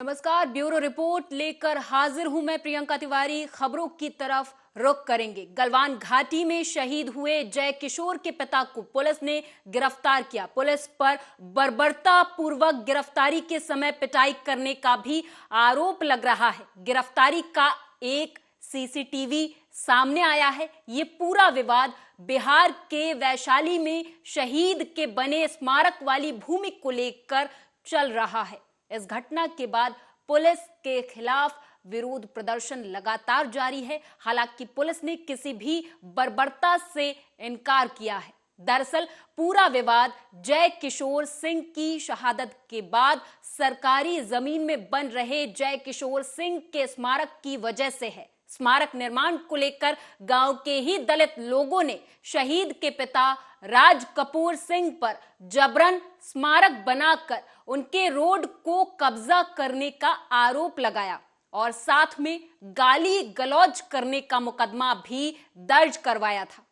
नमस्कार। Bureau report लेकर हाजिर हूं मैं प्रियंका तिवारी। खबरों की तरफ रुख करेंगे। गलवान घाटी में शहीद हुए जय किशोर के पिता को पुलिस ने गिरफ्तार किया। पुलिस पर बर्बरता पूर्वक गिरफ्तारी के समय पिटाई करने का भी आरोप लग रहा है। गिरफ्तारी का एक सीसीटीवी सामने आया है। ये पूरा विवाद बिहार के वैशाली में शहीद के बने स्मारक वाली भूमि को लेकर चल रहा है। इस घटना के बाद पुलिस के खिलाफ विरोध प्रदर्शन लगातार जारी है। हालांकि पुलिस ने किसी भी बर्बरता से इनकार किया है। दरअसल पूरा विवाद जय किशोर सिंह की शहादत के बाद सरकारी जमीन में बन रहे जय किशोर सिंह के स्मारक की वजह से है। स्मारक निर्माण को लेकर गांव के ही दलित लोगों ने शहीद के पिता राज कपूर सिंह पर जबरन स्मारक बनाकर उनके रोड को कब्जा करने का आरोप लगाया और साथ में गाली गलौज करने का मुकदमा भी दर्ज करवाया था।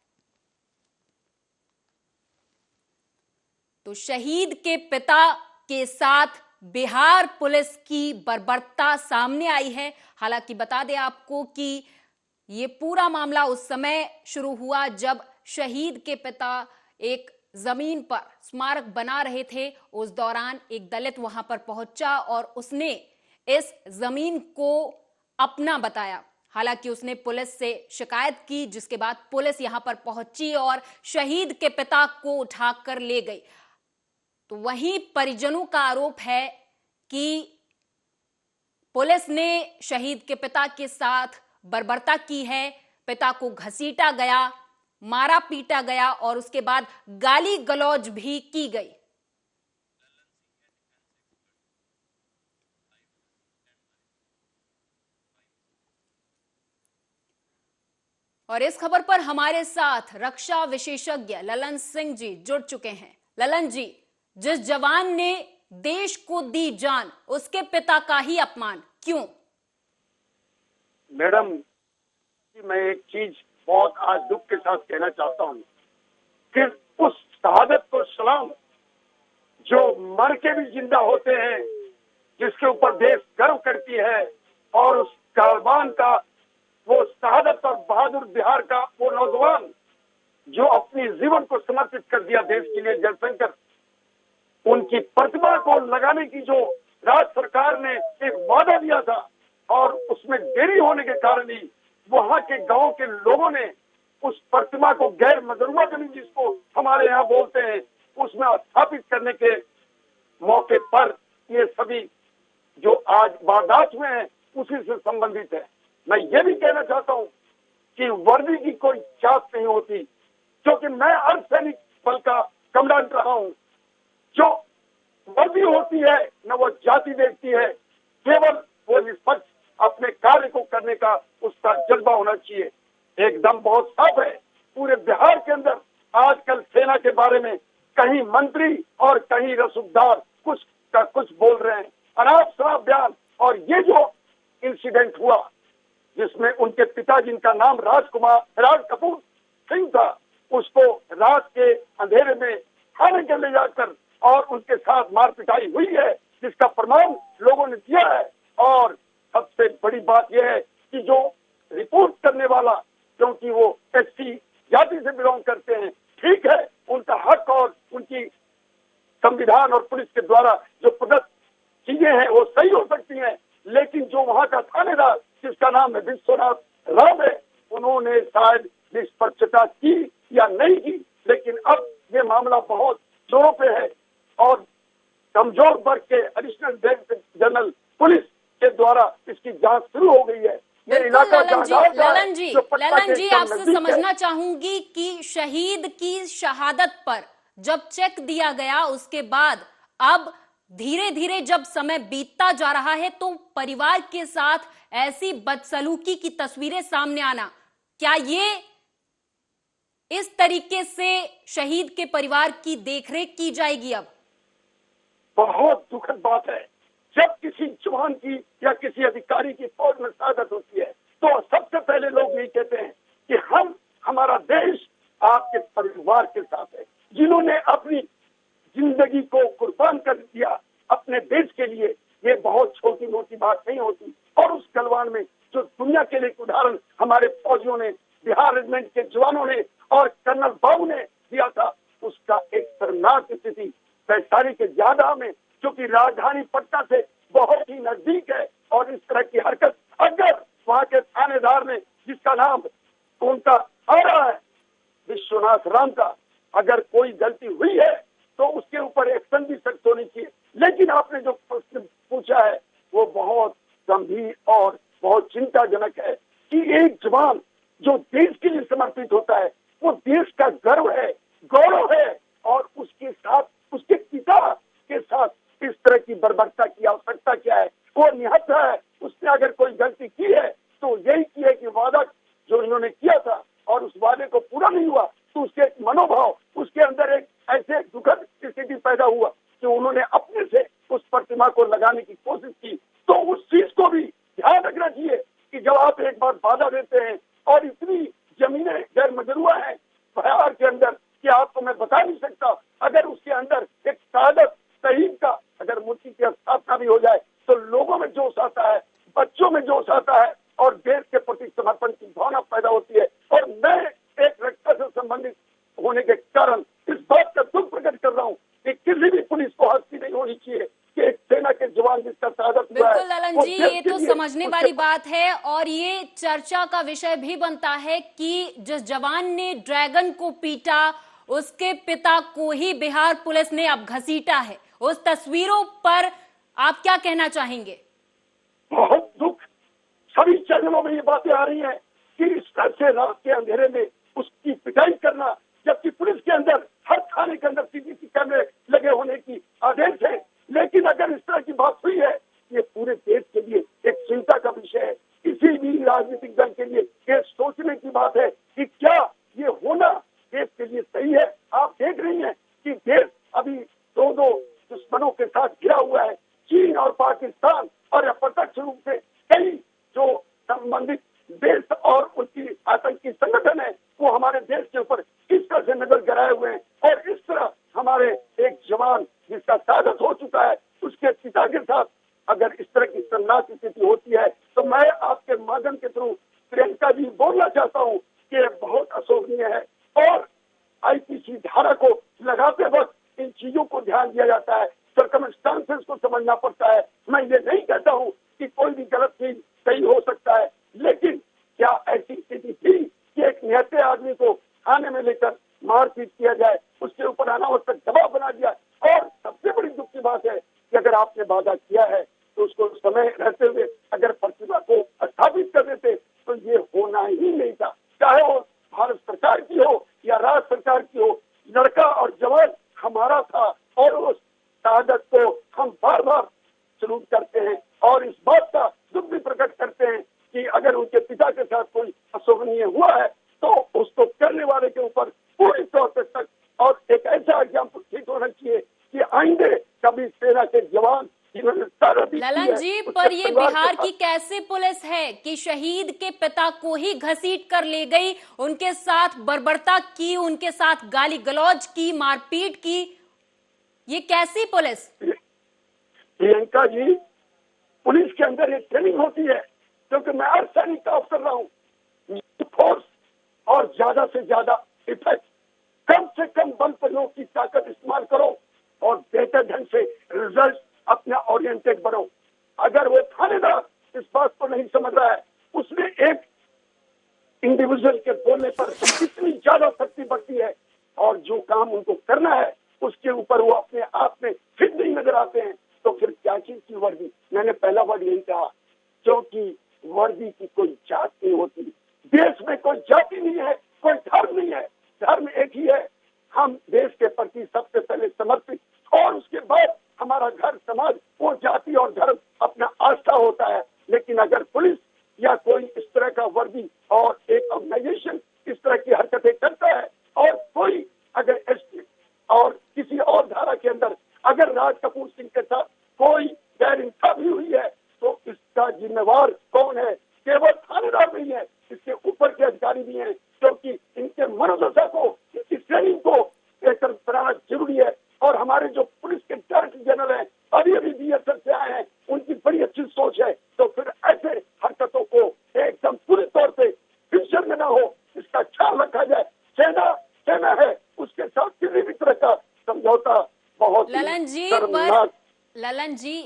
तो शहीद के पिता के साथ बिहार पुलिस की बर्बरता सामने आई है। हालांकि बता दें आपको कि ये पूरा मामला उस समय शुरू हुआ जब शहीद के पिता एक जमीन पर स्मारक बना रहे थे। उस दौरान एक दलित वहां पर पहुंचा और उसने इस जमीन को अपना बताया। हालांकि उसने पुलिस से शिकायत की, जिसके बाद पुलिस यहां पर पहुंची और शहीद के पिता को उठाकर ले गई। तो वहीं परिजनों का आरोप है कि पुलिस ने शहीद के पिता के साथ बर्बरता की है। पिता को घसीटा गया, मारा पीटा गया और उसके बाद गाली गलौज भी की गई। और इस खबर पर हमारे साथ रक्षा विशेषज्ञ ललन सिंह जी जुड़ चुके हैं। ललन जी, जिस जवान ने देश को दी जान, उसके पिता का ही अपमान क्यों? मैडम, मैं एक चीज बहुत आज दुख के साथ कहना चाहता हूँ कि उस शहादत को सलाम जो मर के भी जिंदा होते हैं, जिसके ऊपर देश गर्व करती है, और उस गलवान का वो शहादत और बहादुर बिहार का वो नौजवान जो अपनी जीवन को समर्पित कर दिया देश के लिए, जयशंकर, उनकी प्रतिमा को लगाने की जो राज्य सरकार ने एक वादा दिया था और उसमें देरी होने के कारण ही वहां के गांव के लोगों ने उस प्रतिमा को गैर मजरूमा जमीन जिसको हमारे यहाँ बोलते हैं उसमें स्थापित करने के मौके पर ये सभी जो आज वारदात हुए हैं उसी से संबंधित है। मैं ये भी कहना चाहता हूँ कि वर्दी की कोई जात नहीं होती, क्योंकि मैं अर्धसैनिक बल का कमांडेंट रहा हूँ। जो वर्दी होती है न वो जाति देखती है, केवल वो निष्पक्ष अपने कार्य को करने का उसका जज्बा होना चाहिए। एकदम बहुत साफ है, पूरे बिहार के अंदर आजकल सेना के बारे में कहीं मंत्री और कहीं रसूखदार कुछ का कुछ बोल रहे हैं। अनाप शनाप बयान। और ये जो इंसिडेंट हुआ जिसमें उनके पिता जिनका नाम राज कपूर सिंह था, उसको रात के अंधेरे में थाने के ले जाकर और उनके साथ मार पिटाई हुई है, जिसका प्रमाण लोगों ने दिया है। और सबसे बड़ी बात यह है कि जो रिपोर्ट करने वाला, क्योंकि वो एससी जाति से बिलोंग करते हैं, ठीक है, उनका हक और उनकी संविधान और पुलिस के द्वारा जो प्रदत्त चीजें हैं वो सही हो सकती हैं, लेकिन जो वहां का थानेदार जिसका नाम है विश्वनाथ राव है, उन्होंने शायद निष्पक्षता की या नहीं की, लेकिन अब ये मामला बहुत जोरों पे है और कमजोर वर्ग के एडिशनल डायरेक्टर जनरल पुलिस के द्वारा इसकी जांच शुरू हो गई है। ये इलाका ललन जी आपसे समझना चाहूंगी कि शहीद की शहादत पर जब चेक दिया गया उसके बाद अब धीरे धीरे जब समय बीतता जा रहा है तो परिवार के साथ ऐसी बदसलूकी की तस्वीरें सामने आना, क्या ये इस तरीके से शहीद के परिवार की देखरेख की जाएगी? अब बहुत दुखद बात है, जब किसी जवान की या किसी अधिकारी की फौज में शहादत होती है तो सबसे पहले लोग यही कहते हैं कि हमारा देश आपके परिवार के साथ है, जिन्होंने अपनी जिंदगी को कुर्बान कर दिया अपने देश के लिए। ये बहुत छोटी मोटी की बात नहीं होती। और उस गलवान में जो दुनिया के लिए एक उदाहरण हमारे फौजियों ने, बिहार रेजिमेंट के जवानों ने और कर्नल बाबू ने दिया था, उसका एक शर्मनाक स्थिति वैशाली के ज्यादा में, जो कि राजधानी पटना से बहुत ही नजदीक है, और इस तरह की हरकत अगर वहां के थानेदार ने, जिसका नाम उनका आ रहा है विश्वनाथ राम का, अगर कोई गलती हुई है तो उसके ऊपर एक्शन भी सख्त होनी चाहिए। लेकिन आपने जो प्रश्न पूछा है वो बहुत गंभीर और बहुत चिंताजनक है कि एक जवान जो देश के लिए समर्पित होता है, वो देश का गर्व है, गौरव है, और उसके साथ उसके पिता के साथ इस तरह की बर्बरता की आवश्यकता क्या है? वो निहत्था है, उसने अगर कोई गलती की है तो यही की है कि वादा जो इन्होंने किया था और उस वादे को पूरा नहीं हुआ, तो उसके मनोभाव, उसके अंदर एक ऐसे दुखद स्थिति पैदा हुआ कि उन्होंने अपने से उस प्रतिमा को लगाने की कोशिश की। तो उस चीज को भी ध्यान रखना चाहिए कि जब आप एक बार वादा देते हैं और इतनी जमीनें गैर मजरूआ है बिहार के अंदर कि आपको मैं बता नहीं सकता, अगर उसके अंदर एक शहादत शहीद का अगर मूर्ति की स्थापना भी हो जाए तो लोगों में जोश आता है, बच्चों में जोश आता है और देश के प्रति समर्पण की भावना पैदा होती है। और मैं एक रक्षा से संबंधित होने के कारण इस बात का दुख प्रकट कर रहा हूँ कि किसी भी पुलिस को हस्ती नहीं होनी चाहिए कि एक सेना के जवान जिसका शहादत हुआ है। बिल्कुल ललन जी, ये तो समझने वाली बात है और ये चर्चा का विषय भी बनता है कि जिस जवान ने ड्रैगन को पीटा उसके पिता को ही बिहार पुलिस ने अब घसीटा है। उस तस्वीरों पर आप क्या कहना चाहेंगे? बहुत दुख, सभी चैनलों में ये बातें आ रही हैं कि इस तरह से रात के अंधेरे में उसकी पिटाई करना, जबकि पुलिस के अंदर हर थाने के अंदर सीसीटीवी कैमरे लगे होने की आदेश है। लेकिन अगर इस तरह की बात हुई है, ये पूरे देश के लिए एक चिंता का विषय है। किसी भी राजनीतिक दल के लिए ये सोचने की बात है कि क्या ये होना देश के लिए सही है। आप देख रही हैं कि देश अभी दो दुश्मनों के साथ घिरा हुआ है, चीन और पाकिस्तान, और अप्रत्यक्ष रूप से कई जो संबंधित देश और उनकी आतंकी संगठन है वो हमारे देश के ऊपर इस तरह से नजर गड़ाए हुए हैं। और इस तरह हमारे एक जवान जिसका शहादत हो चुका है, उसके पिता के साथ अगर इस तरह की शर्मनाक स्थिति होती है तो मैं आपके माध्यम के थ्रू प्रियंका जी बोलना चाहता हूँ कि बहुत अशोभनीय है। और आईपीसी धारा को लगाते वक्त इन चीजों को ध्यान दिया जाता है, सर्कमस्टांसेस को समझना पड़ता है। मैं ये नहीं कहता हूँ कि कोई भी गलत चीज सही हो सकता है, लेकिन क्या ऐसी स्थिति थी कि एक निहत्थे आदमी को थाने में लेकर मारपीट किया जाए, उसके ऊपर अनावश्यक दबाव बना दिया? और सबसे बड़ी दुख की बात है कि अगर आपने वादा किया है तो उसको समय रहते हुए अगर प्रतिभा को स्थापित कर देते तो ये होना ही नहीं था। चाहे वो भारत सरकार की हो या राज्य सरकार की हो, लड़का और जवान हमारा था और उस शहादत को हम बार बार सलूट करते हैं और इस बात का दुख भी प्रकट करते हैं कि अगर उनके पिता के साथ कोई अशोभनीय हुआ है तो उसको करने वाले के ऊपर पूरी तौर पर सख्त और एक ऐसा एग्जाम्पल ठीक होना चाहिए कि आइंदे कभी सेना के जवान ललन जी, पर ये बिहार की कैसी पुलिस है कि शहीद के पिता को ही घसीट कर ले गई, उनके साथ बर्बरता की, उनके साथ गाली गलौज की, मारपीट की? ये कैसी पुलिस? प्रियंका जी, पुलिस के अंदर एक ट्रेनिंग होती है, क्योंकि मैं हर सैनिक का अफसर रहा हूँ। फोर्स और ज्यादा से ज्यादा इफेक्ट, कम से कम बल प्रयोग की ताकत इस्तेमाल करो और बेहतर ढंग से रिजल्ट अपना ओरिएंटेड बनो। अगर वो थानेदार इस बात को नहीं समझ रहा है, उसमें एक इंडिविजुअल के बोलने पर कितनी ज्यादा शक्ति बढ़ती है और जो काम उनको करना है उसके ऊपर वो अपने आप में फिट नहीं नजर आते हैं, तो फिर क्या चीज की वर्दी? मैंने पहला वर्ड यही कहा, क्योंकि वर्दी की कोई जात नहीं होती, देश में कोई जाति नहीं है, कोई धर्म नहीं है, धर्म एक ही है। हम देश के प्रति सबसे पहले समर्पित और उसके बाद हमारा घर समाज, वो जाति और धर्म अपना आस्था होता है। लेकिन अगर पुलिस या कोई इस तरह का वर्दी और एक ऑर्गेनाइजेशन इस तरह की हरकतें करता है और कोई अगर एसपी और किसी और धारा के अंदर अगर राज कपूर सिंह के साथ कोई गैर इंसाफी हुई है तो इसका जिम्मेवार कौन है? केवल थानेदार नहीं है, इसके ऊपर के अधिकारी भी हैं, क्योंकि इनके मनोदशा को, इनकी ट्रेनिंग को बेहतर बनाना जरूरी है। और हमारे जो पुलिस के डायरेक्टर जनरल हैं, अभी बीएसएफ से आए हैं, उनकी बड़ी अच्छी सोच है। खतरनाक। ललन जी,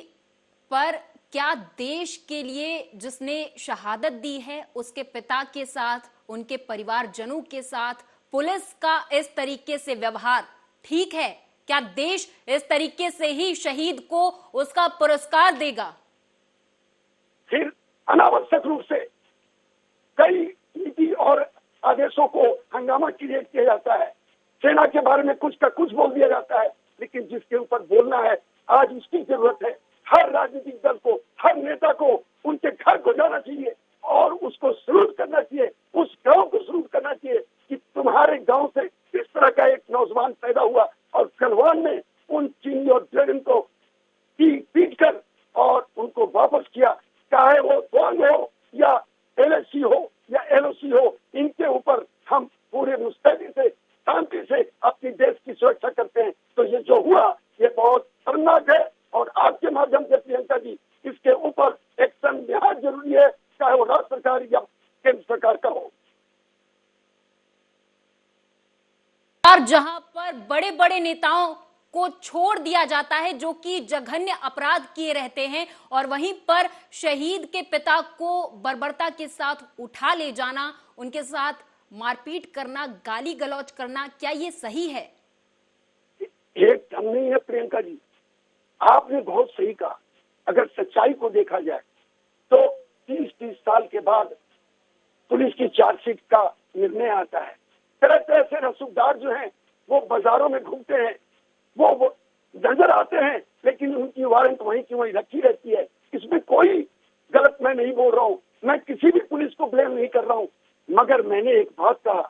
पर क्या देश के लिए जिसने शहादत दी है उसके पिता के साथ, उनके परिवारजनों के साथ पुलिस का इस तरीके से व्यवहार ठीक है? क्या देश इस तरीके से ही शहीद को उसका पुरस्कार देगा? फिर अनावश्यक रूप से कई नीति और आदेशों को हंगामा क्रिएट किया जाता है। सेना के बारे में कुछ का कुछ बोल दिया जाता है, लेकिन जिसके ऊपर बोलना है आज उसकी जरूरत है। हर राजनीतिक दल को, हर नेता को उनके घर को जाना चाहिए और उसको सल्यूट करना चाहिए, उस गांव को सल्यूट करना चाहिए कि तुम्हारे गांव से इस तरह का एक नौजवान पैदा हुआ और गलवान में उन चीनी और ड्रैगन को पीट कर और उनको वापस किया। चाहे वो द्वंद हो या एलएससी हो या एलओसी हो, इनके ऊपर हम पूरे मुस्तैदी से, शांति से अपनी देश की सुरक्षा करते हैं। तो ये जो हुआ ये बहुत खतरनाक है और आपके माध्यम से प्रियंका जी, इसके ऊपर एक्शन बेहद जरूरी है, चाहे वो राज्य सरकार या केंद्र सरकार का हो। और जहां पर बड़े बड़े नेताओं को छोड़ दिया जाता है जो कि जघन्य अपराध किए रहते हैं, और वहीं पर शहीद के पिता को बर्बरता के साथ उठा ले जाना, उनके साथ मारपीट करना, गाली गलौज करना, क्या ये सही है? एकदम नहीं है प्रियंका जी, आपने बहुत सही कहा। अगर सच्चाई को देखा जाए तो 30 साल के बाद पुलिस की चार्जशीट का निर्णय आता है। तरह तरह से रसूखदार जो हैं वो बाजारों में घूमते हैं, वो नजर आते हैं, लेकिन उनकी वारंट वहीं की वहीं रखी रहती है। इसमें कोई गलत मैं नहीं बोल रहा हूँ, मैं किसी भी पुलिस को ब्लेम नहीं कर रहा हूँ, मगर मैंने एक बात कहा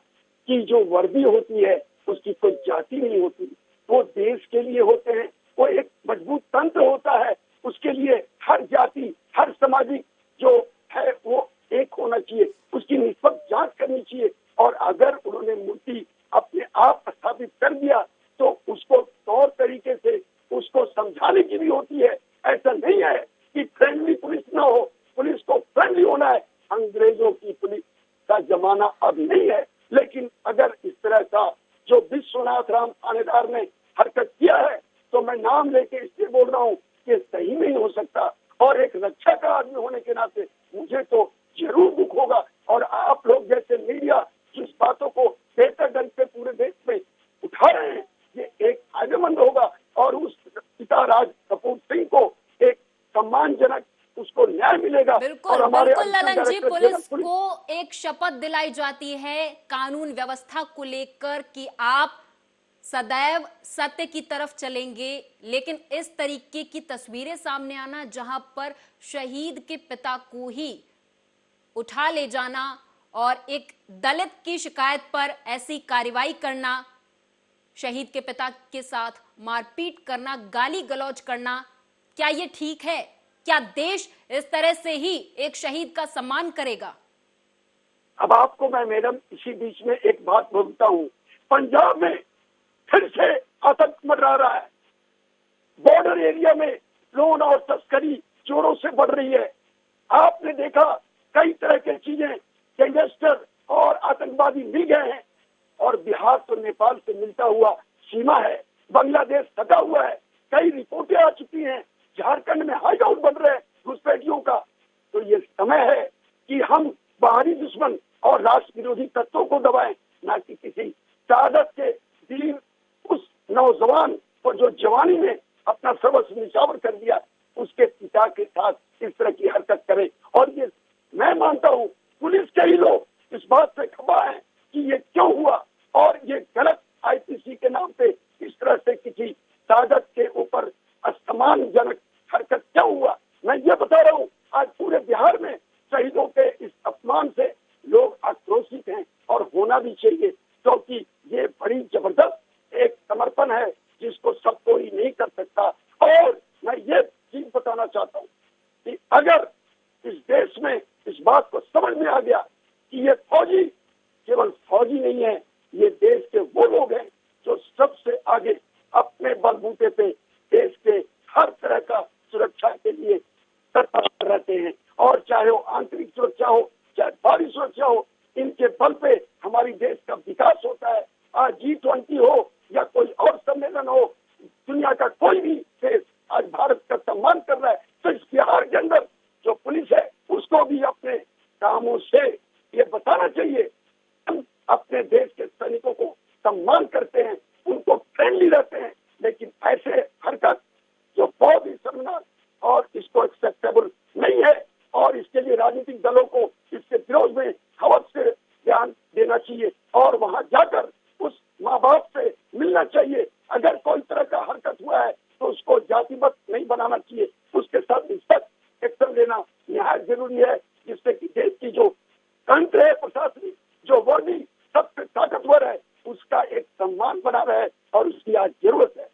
कि जो वर्दी होती है उसकी कोई जाति नहीं होती, वो देश के लिए होते हैं, वो एक मजबूत तंत्र होता है। उसके लिए हर जाति, हर सामाजिक जो है वो एक होना चाहिए, उसकी निष्पक्ष जांच करनी चाहिए। और अगर उन्होंने मूर्ति अपने आप स्थापित कर दिया तो उसको तौर तरीके से उसको समझाने की भी होती है। ऐसा नहीं है कि फ्रेंडली पुलिस ना हो, पुलिस को फ्रेंडली होना है। अंग्रेजों की पुलिस का जमाना अब नहीं है, लेकिन अगर इस तरह का जो विश्वनाथ राम थानेदार ने हरकत किया है तो मैं नाम लेके इसलिए बोल रहा हूँ कि सही नहीं हो सकता। और एक रक्षा का आदमी होने के नाते मुझे तो जरूर दुख होगा। और आप लोग जैसे मीडिया जिस बातों को बेहतर ढंग से पूरे देश में उठा रहे हैं, ये एक फायदेमंद होगा और उस पिता राज कपूर सिंह को एक सम्मानजनक उसको न्याय मिलेगा। बिल्कुल, और हमारे बिल्कुल ललन जी, पुलिस को एक शपथ दिलाई जाती है कानून व्यवस्था को लेकर कि आप सदैव सत्य की तरफ चलेंगे, लेकिन इस तरीके की तस्वीरें सामने आना जहां पर शहीद के पिता को ही उठा ले जाना और एक दलित की शिकायत पर ऐसी कार्रवाई करना, शहीद के पिता के साथ मारपीट करना, गाली गलौज करना, क्या ये ठीक है? क्या देश इस तरह से ही एक शहीद का सम्मान करेगा? अब आपको मैं मैडम इसी बीच में एक बात बोलता हूँ, पंजाब में फिर से आतंक मंडरा रहा है। बॉर्डर एरिया में लोन और तस्करी जोरों से बढ़ रही है। आपने देखा कई तरह की चीजें, गैंगस्टर और आतंकवादी मिल गए हैं। और बिहार तो नेपाल से मिलता हुआ सीमा है, बांग्लादेश सटा हुआ है। कई रिपोर्टें आ चुकी हैं, झारखंड में हाई आउट बन रहे हैं घुसपैठियों का। तो ये समय है कि हम बाहरी दुश्मन और राष्ट्र विरोधी तत्वों को दबाएं, ना कि किसी शहादत के वीर उस नौजवान को जो जवानी में अपना सर्वस्व निछावर कर दिया, उसके पिता के साथ इस तरह की हरकत करें। और ये मैं मानता हूँ पुलिस के ही लोग इस बात से खबा है कि ये क्यों हुआ और ये गलत आईपीसी के नाम पे इस तरह से किसी शहादत के ऊपर असम्मानजनक हरकत क्यों हुआ। मैं ये बता रहा हूँ आज पूरे बिहार में शहीदों के इस अपमान से लोग आक्रोशित हैं और होना भी चाहिए, क्योंकि ये बड़ी जबरदस्त एक समर्पण है जिसको सब कोई नहीं कर सकता। और मैं ये चीज बताना चाहता हूँ कि अगर इस देश में इस बात को समझ में आ गया कि ये फौजी केवल फौजी नहीं है, ये देश के वो लोग हैं जो सबसे आगे अपने बलबूते पे देश के हर तरह का सुरक्षा के लिए तत्पर रहते हैं। और चाहे वो आंतरिक सुरक्षा हो, चाहे बाहरी सुरक्षा हो, इनके बल पे हमारी देश का विकास होता है। आज G20 हो या कोई और सम्मेलन हो, दुनिया का कोई भी देश राजनीतिक दलों को इसके विरोध में हवस से ध्यान देना चाहिए और वहां जाकर उस माँ बाप से मिलना चाहिए। अगर कोई तरह का हरकत हुआ है तो उसको जातिगत नहीं बनाना चाहिए, उसके साथ सख्त एक्शन लेना निहायत जरूरी है, जिससे कि देश की जो तंत्र है, प्रशासनिक जो बॉडी सबसे ताकतवर है, उसका एक सम्मान बना रहे और उसकी आज जरूरत है।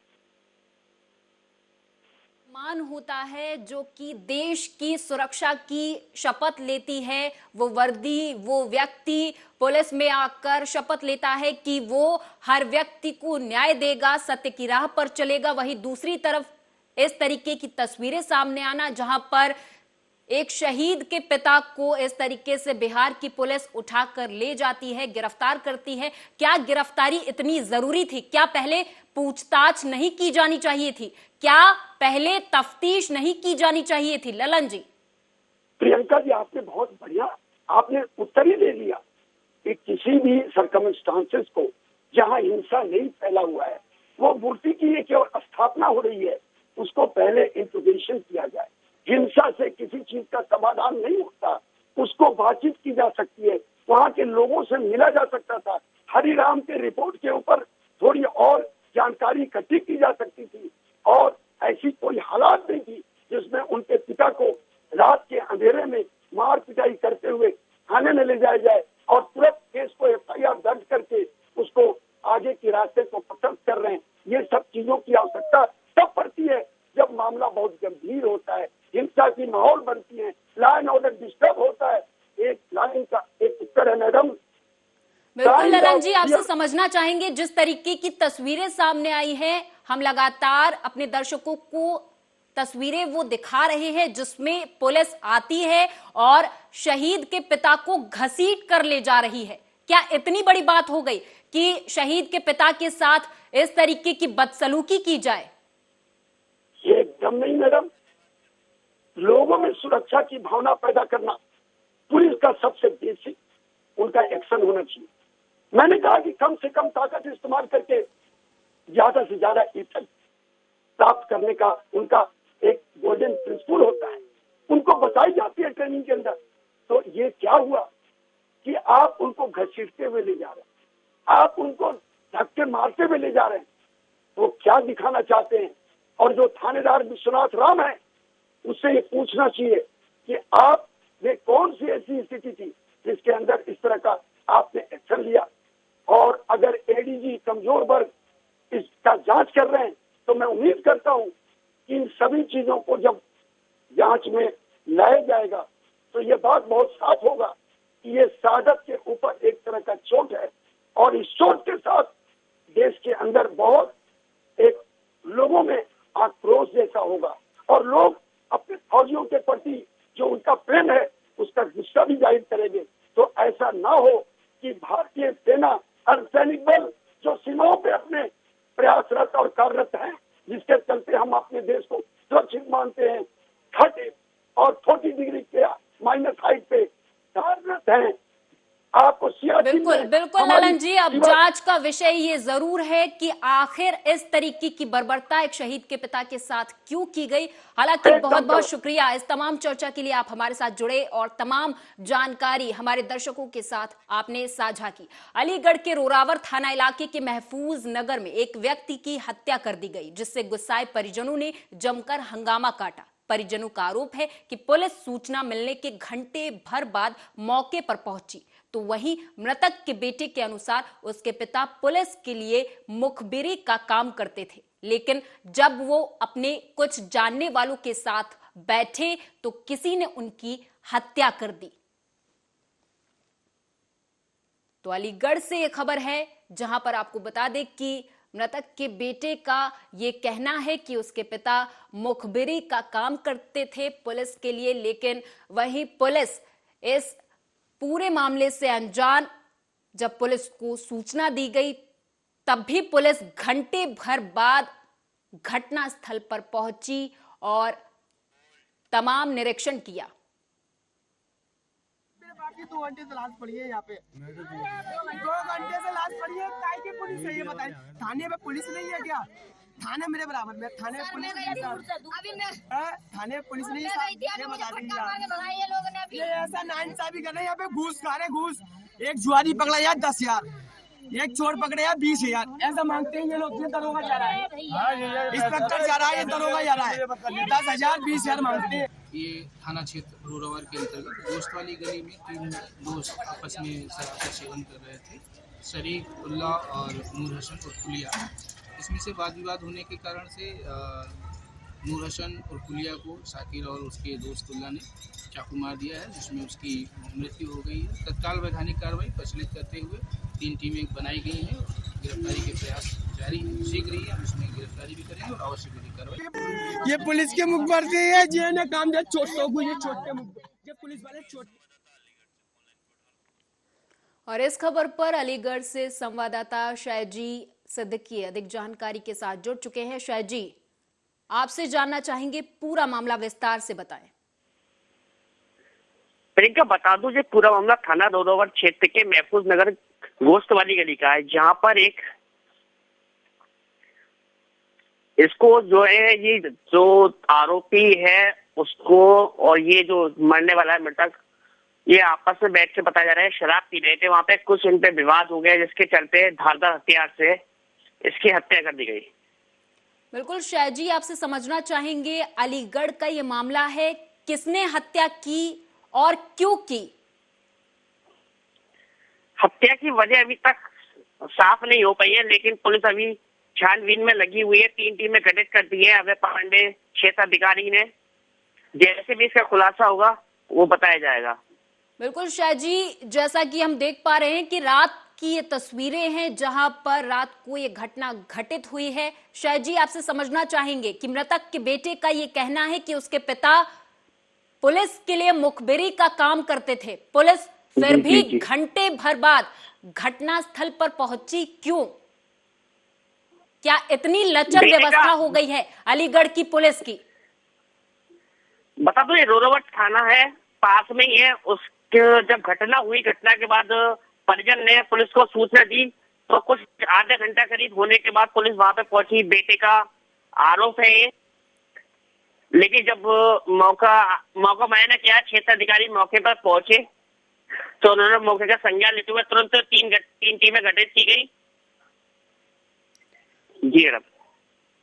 मान होता है जो कि देश की सुरक्षा की शपथ लेती है, वो वर्दी, वो व्यक्ति पुलिस में आकर शपथ लेता है कि वो हर व्यक्ति को न्याय देगा, सत्य की राह पर चलेगा। वहीं दूसरी तरफ इस तरीके की तस्वीरें सामने आना, जहां पर एक शहीद के पिता को इस तरीके से बिहार की पुलिस उठाकर ले जाती है, गिरफ्तार करती है। क्या गिरफ्तारी इतनी जरूरी थी? क्या पहले पूछताछ नहीं की जानी चाहिए थी? क्या पहले तफ्तीश नहीं की जानी चाहिए थी? ललन जी। प्रियंका जी, आपने बहुत बढ़िया आपने उत्तर ही दे दिया कि किसी भी सर्कमस्टांसेस को जहां हिंसा नहीं फैला हुआ है, वो मूर्ति की एक और स्थापना हो रही है, उसको पहले इंट्रोगेशन किया जाए। हिंसा से किसी चीज का समाधान नहीं होता, उसको बातचीत की जा सकती है, वहाँ के लोगों से मिला जा सकता था। हरिराम के रिपोर्ट के ऊपर थोड़ी और जानकारी इकट्ठी की जा सकती थी और ऐसी कोई हालात नहीं थी जिसमें उनके पिता को रात के अंधेरे में मार पिटाई करते हुए थाने में ले जाया जाए और तुरंत केस को FIR दर्ज करके उसको आगे के रास्ते को पसंद कर रहे हैं। ये सब चीजों की आवश्यकता तब पड़ती है जब मामला बहुत गंभीर होता है, हिंसा की माहौल बनती है, लॉ एंड ऑर्डर डिस्टर्ब होता है। एक लाइन का एक उत्तर है मैडम। बिल्कुल ललन जी, आपसे समझना चाहेंगे, जिस तरीके की तस्वीरें सामने आई हैं, हम लगातार अपने दर्शकों को तस्वीरें वो दिखा रहे हैं जिसमें पुलिस आती है और शहीद के पिता को घसीट कर ले जा रही है। क्या इतनी बड़ी बात हो गई कि शहीद के पिता के साथ इस तरीके की बदसलूकी की जाए? एकदम नहीं मैडम, लोगों में सुरक्षा की भावना पैदा करना पुलिस का सबसे बेसिक उनका एक्शन होना चाहिए। मैंने कहा कि कम से कम ताकत इस्तेमाल करके ज्यादा से ज्यादा इफेक्ट प्राप्त करने का उनका एक गोल्डन प्रिंसिपल होता है, उनको बताई जाती है ट्रेनिंग के अंदर। तो ये क्या हुआ कि आप उनको घसीटते हुए ले जा रहे हैं, आप उनको धक्के मारते हुए ले जा रहे हैं, वो क्या दिखाना चाहते हैं? और जो थानेदार विश्वनाथ राम है, उससे ये पूछना चाहिए कि आप में कौन सी ऐसी स्थिति थी जिसके अंदर इस तरह का आपने एक्शन लिया। और अगर ADG कमजोर वर्ग इसका जांच कर रहे हैं तो मैं उम्मीद करता हूं कि इन सभी चीजों को जब जांच में लाया जाएगा तो ये बात बहुत साफ होगा कि ये सादत के ऊपर एक तरह का चोट है और इस चोट के साथ देश के अंदर बहुत एक लोगों में आक्रोश जैसा होगा और लोग अपने फौजियों के प्रति जो उनका प्रेम है उसका गुस्सा भी जाहिर करेंगे। तो ऐसा ना हो कि भारतीय सेना अर्धसैनिक बल जो सीमाओं पे अपने प्रयासरत और कार्यरत हैं, जिसके चलते हम अपने देश को सुरक्षित मानते हैं, 30 और 40 डिग्री के माइनस हाइट पे कार्यरत हैं। आपको बिल्कुल बिल्कुल ललन जी, अब जांच का विषय ये जरूर है कि आखिर इस तरीके की बर्बरता एक शहीद के पिता के साथ क्यों की गई। हालांकि बहुत बहुत शुक्रिया इस तमाम चर्चा के लिए, आप हमारे साथ जुड़े और तमाम जानकारी हमारे दर्शकों के साथ आपने साझा की। अलीगढ़ के रोरावर थाना इलाके के महफूज नगर में एक व्यक्ति की हत्या कर दी गई, जिससे गुस्साए परिजनों ने जमकर हंगामा काटा। परिजनों का आरोप है कि पुलिस सूचना मिलने के घंटे भर बाद मौके पर पहुंची, तो वहीं मृतक के बेटे के अनुसार उसके पिता पुलिस के लिए मुखबिरी का काम करते थे, लेकिन जब वो अपने कुछ जानने वालों के साथ बैठे तो किसी ने उनकी हत्या कर दी। तो अलीगढ़ से ये खबर है, जहां पर आपको बता दें कि मृतक के बेटे का ये कहना है कि उसके पिता मुखबिरी का काम करते थे पुलिस के लिए, लेकिन वही पुलिस इस पूरे मामले से अनजान। जब पुलिस को सूचना दी गई तब भी पुलिस घंटे भर बाद घटना स्थल पर पहुंची और तमाम निरीक्षण किया। 2 घंटे से लाश पड़ी है यहाँ पे, 2 घंटे से लाश पड़ी है। काय की पुलिस है ये बताइए? थाने में पुलिस नहीं है क्या? थाने मेरे बराबर में, थाने में पुलिस नहीं है, थाने में पुलिस नहीं है, ये बता दीजिए। ये ऐसा नाइंसाफी कर रहे हैं, यहाँ पे घूस खा रहे घूस। एक जुआरी पकड़ा यार 10,000, एक चोर पकड़े यार 20,000, ऐसा मांगते हैं ये लोग। ये दरोगा जा रहा है, इंस्पेक्टर जा रहा है, ये दरोगा जा रहा है, 10,000 20,000 मांगते हैं। ये थाना क्षेत्र रोरावर के अंतर्गत दोस्त वाली गली में 3 दोस्त आपस में शराब का सेवन कर रहे थे। शरीक, उल्ला और नूर हसन और कुलिया। इसमें से वाद विवाद होने के कारण से नूर हसन और कुलिया को शाकिर और उसके दोस्त उल्ला ने चाकू मार दिया है, जिसमें उसकी मृत्यु हो गई है। तत्काल वैधानिक कार्रवाई प्रचलित करते हुए 3 टीमें बनाई गई हैं। गिरफ्तारी के प्रयास जारी है। शीघ्र ही हम इसमें गिरफ्तारी भी करेंगे और आवश्यक विधिक कार्रवाई। ये पुलिस के मुखबर से है जे ने काम दिया, चोटों को ये चोट के मुखबर, ये पुलिस वाले चोट। और इस खबर पर अलीगढ़ से संवाददाता शायजी सिद्दीकी अधिक जानकारी के साथ जुड़ चुके हैं। शायजी, आपसे जानना चाहेंगे, पूरा मामला विस्तार से बताएं। प्रियंका, बता दूं, ये पूरा मामला थाना रोरावर क्षेत्र के महफूज नगर गोश्त वाली गली का है, जहां पर एक इसको जो है, ये जो आरोपी है उसको और ये जो मरने वाला है मृतक, ये आपस में बैठ के बताया जा रहा है शराब पी रहे थे। वहां पे कुछ इन पे विवाद हो गया, जिसके चलते धारदार हथियार से इसकी हत्या कर दी गई। बिल्कुल शायजी, आपसे समझना चाहेंगे, अलीगढ़ का ये मामला है, किसने हत्या की और क्यों की? हत्या की वजह अभी तक साफ नहीं हो पाई है, लेकिन पुलिस अभी छानबीन में लगी हुई है। 3 टीमें गठित कर दी है अभय पांडे क्षेत्र अधिकारी ने। जैसे भी इसका खुलासा होगा वो बताया जाएगा। बिल्कुल शाहजी, जैसा कि हम देख पा रहे हैं कि रात की ये तस्वीरें हैं जहां पर रात को ये घटना घटित हुई है। शाहजी, आपसे समझना चाहेंगे कि मृतक के बेटे का ये कहना है कि उसके पिता पुलिस के लिए मुखबिरी का काम करते थे। पुलिस फिर भी घंटे भर बाद घटनास्थल पर पहुंची, क्यों? क्या इतनी लचर व्यवस्था हो गई है अलीगढ़ की पुलिस की? बता दो, ये रोरावर थाना है, पास में ही है। उसके जब घटना हुई, घटना के बाद परिजन ने पुलिस को सूचना दी, तो कुछ आधा घंटा करीब होने के बाद पुलिस वहां पे पहुंची। बेटे का आरोप है ये, लेकिन जब मौका मायना किया, क्षेत्र अधिकारी मौके पर पहुंचे तो उन्होंने मौके का संज्ञान लेते हुए तुरंत 3 टीमें गठित की गई। जी मैडम।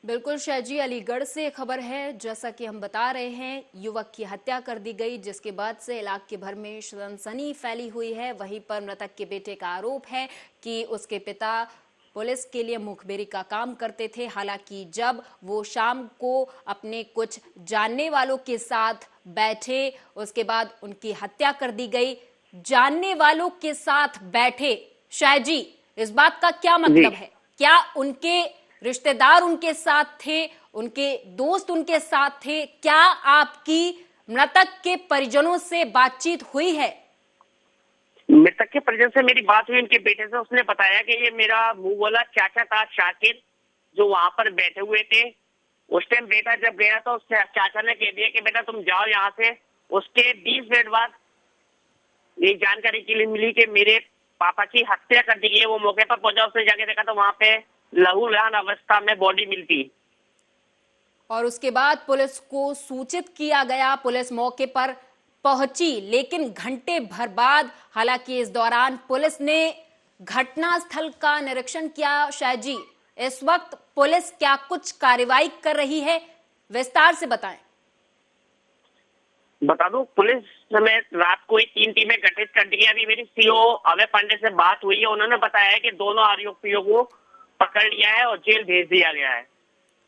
बिल्कुल शाहजी, अलीगढ़ से खबर है, जैसा कि हम बता रहे हैं, युवक की हत्या कर दी गई, जिसके बाद से इलाके भर में सनसनी फैली हुई है। वहीं पर मृतक के बेटे का आरोप है कि उसके पिता पुलिस के लिए मुखबिरी का काम करते थे। हालांकि जब वो शाम को अपने कुछ जानने वालों के साथ बैठे, उसके बाद उनकी हत्या कर दी गई। जानने वालों के साथ बैठे, शाहजी, इस बात का क्या मतलब है? क्या उनके रिश्तेदार उनके साथ थे, उनके दोस्त उनके साथ थे? क्या आपकी मृतक के परिजनों से बातचीत हुई है? मृतक के परिजन से मेरी बात हुई, उनके बेटे से। उसने बताया कि ये मेरा मुंह बोला चाचा था शाकिर, जो वहां पर बैठे हुए थे। उस टाइम बेटा जब गया तो उसके चाचा ने कह दिया कि बेटा तुम जाओ यहाँ से। उसके 20 मिनट बाद ये जानकारी के लिए मिली कि मेरे पापा की हत्या कर दी गई है। वो मौके पर पहुंचा, उसने जाके देखा तो वहां पे लहूलुहान अवस्था में बॉडी मिलती। और उसके बाद पुलिस को सूचित किया गया, पुलिस मौके पर पहुंची, लेकिन घंटे भर बाद, हालांकि इस दौरान पुलिस ने घटनास्थल का निरीक्षण किया। शाहजी, इस वक्त पुलिस क्या कुछ कार्रवाई कर रही है, विस्तार से बताएं। बता दूं, पुलिस में रात को ही 3 टीमें गठित कर दी गई। अभी मेरी सीओ अभय पांडे से बात हुई है, उन्होंने बताया है कि दोनों आरोपियों को पकड़ लिया है और जेल भेज दिया गया है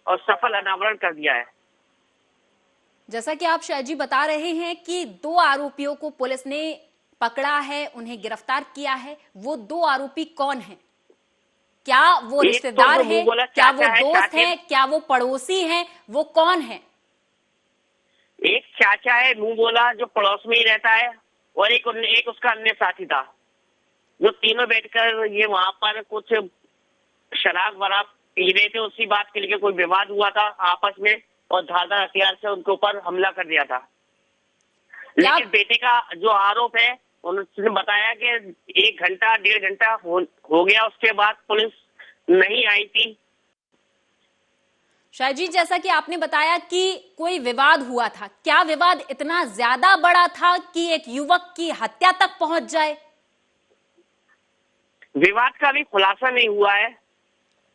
और सफल अनावरण कर दिया है। जैसा कि आप शाहजी बता रहे हैं कि 2 आरोपियों को पुलिस ने पकड़ा है, उन्हें गिरफ्तार किया है। वो 2 आरोपी कौन हैं? क्या वो रिश्तेदार हैं? क्या वो दोस्त हैं? क्या वो पड़ोसी हैं? वो कौन है? एक चाचा है मुंह बोला, जो पड़ोस में ही रहता है, और एक उसका अन्य साथी था, जो तीनों बैठकर ये वहां पर कुछ शराब वराब पी रहे थे। उसी बात के लिए कोई विवाद हुआ था आपस में, और धारदार हथियार से उनके ऊपर हमला कर दिया था। लेकिन बेटे का जो आरोप है, उन्होंने बताया कि 1 घंटा 1.5 घंटा हो गया, उसके बाद पुलिस नहीं आई थी। शाह जी, जैसा कि आपने बताया कि कोई विवाद हुआ था, क्या विवाद इतना ज्यादा बड़ा था कि एक युवक की हत्या तक पहुंच जाए? विवाद का अभी खुलासा नहीं हुआ है,